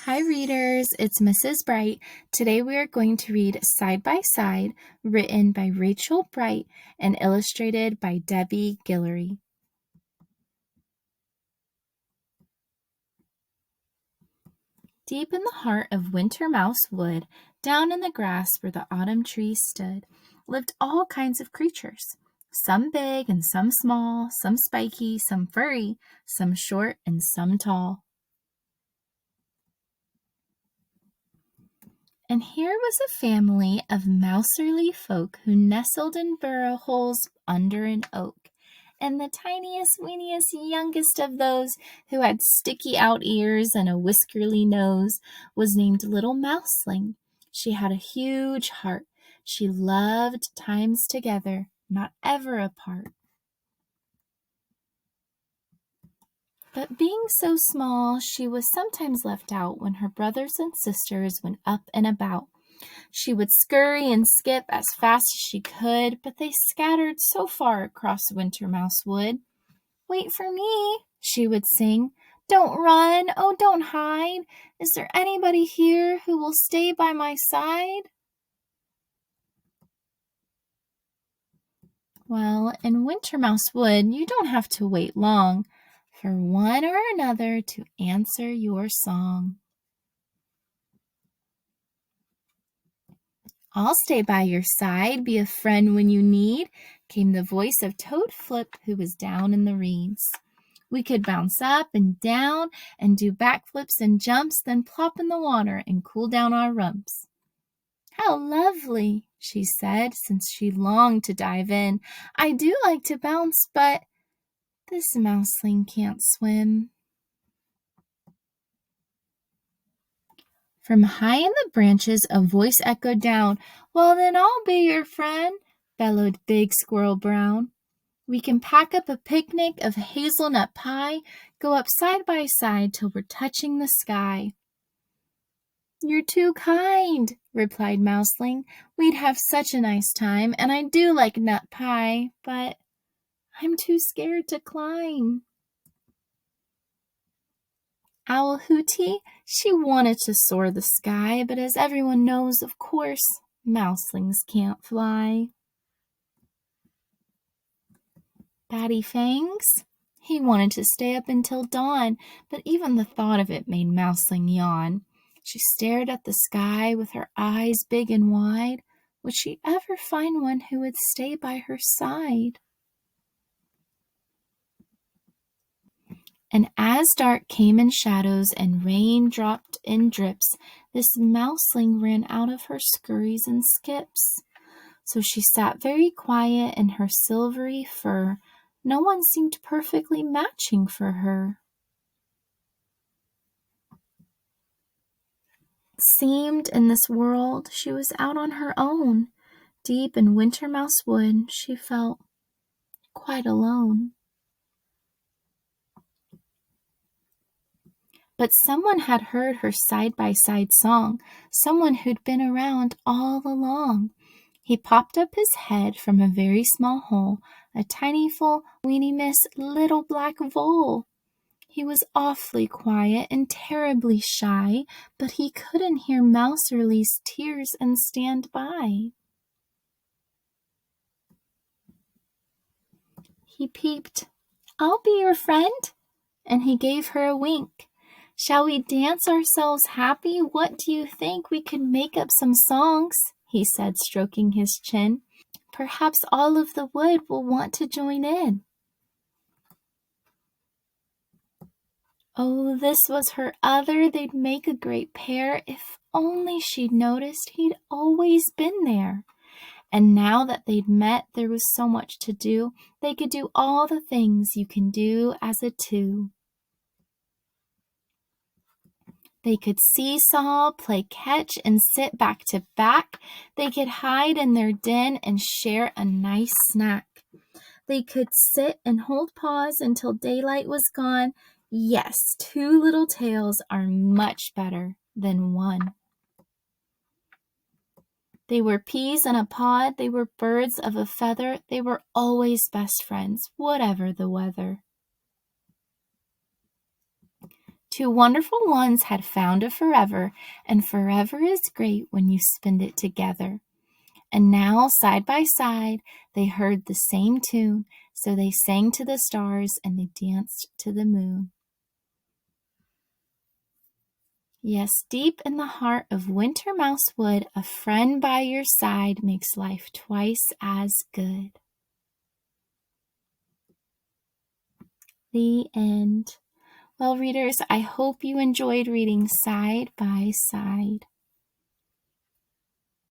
Hi readers, it's Mrs. Bright. Today we are going to read Side by Side, written by Rachel Bright and illustrated by Debi Gliori. Deep in the heart of Winter Mouse Wood, down in the grass where the autumn trees stood, lived all kinds of creatures. Some big and some small, some spiky, some furry, some short and some tall. And here was a family of mouserly folk who nestled in burrow holes under an oak. And the tiniest, weeniest, youngest of those, who had sticky out ears and a whiskerly nose, was named Little Mouseling. She had a huge heart. She loved times together, not ever apart. But being so small, she was sometimes left out when her brothers and sisters went up and about. She would scurry and skip as fast as she could, but they scattered so far across Winter Mouse Wood. "Wait for me," she would sing. "Don't run, oh, don't hide. Is there anybody here who will stay by my side?" Well, in Winter Mouse Wood, you don't have to wait long for one or another to answer your song. "I'll stay by your side, be a friend when you need," came the voice of Toad Flip, who was down in the reeds. "We could bounce up and down and do backflips and jumps, then plop in the water and cool down our rumps." "How lovely," she said, since she longed to dive in. "I do like to bounce, but this mouseling can't swim." From high in the branches a voice echoed down. "Well, then I'll be your friend," bellowed Big Squirrel Brown. "We can pack up a picnic of hazelnut pie, go up side by side till we're touching the sky." "You're too kind," replied Mouseling. "We'd have such a nice time, and I do like nut pie, but I'm too scared to climb." Owl Hooty, she wanted to soar the sky, but as everyone knows, of course, mouselings can't fly. Batty Fangs, he wanted to stay up until dawn, but even the thought of it made Mouseling yawn. She stared at the sky with her eyes big and wide. Would she ever find one who would stay by her side? And as dark came in shadows and rain dropped in drips, this mouseling ran out of her scurries and skips. So she sat very quiet in her silvery fur. No one seemed perfectly matching for her. It seemed in this world she was out on her own. Deep in Winter Mouse Wood, she felt quite alone. But someone had heard her side-by-side song, someone who'd been around all along. He popped up his head from a very small hole, a tiny, full, weeny-miss little black vole. He was awfully quiet and terribly shy, but he couldn't hear Mouserly's tears and stand by. He peeped. "I'll be your friend," and he gave her a wink. "Shall we dance ourselves happy? What do you think? We could make up some songs," he said, stroking his chin. "Perhaps all of the wood will want to join in." Oh, this was her other. They'd make a great pair. If only she'd noticed he'd always been there. And now that they'd met, there was so much to do. They could do all the things you can do as a two. They could seesaw, play catch, and sit back to back. They could hide in their den and share a nice snack. They could sit and hold paws until daylight was gone. Yes, two little tails are much better than one. They were peas in a pod. They were birds of a feather. They were always best friends, whatever the weather. Two wonderful ones had found a forever, and forever is great when you spend it together. And now, side by side, they heard the same tune, so they sang to the stars and they danced to the moon. Yes, deep in the heart of Winter Mouse Wood, a friend by your side makes life twice as good. The end. Well, readers, I hope you enjoyed reading Side by Side.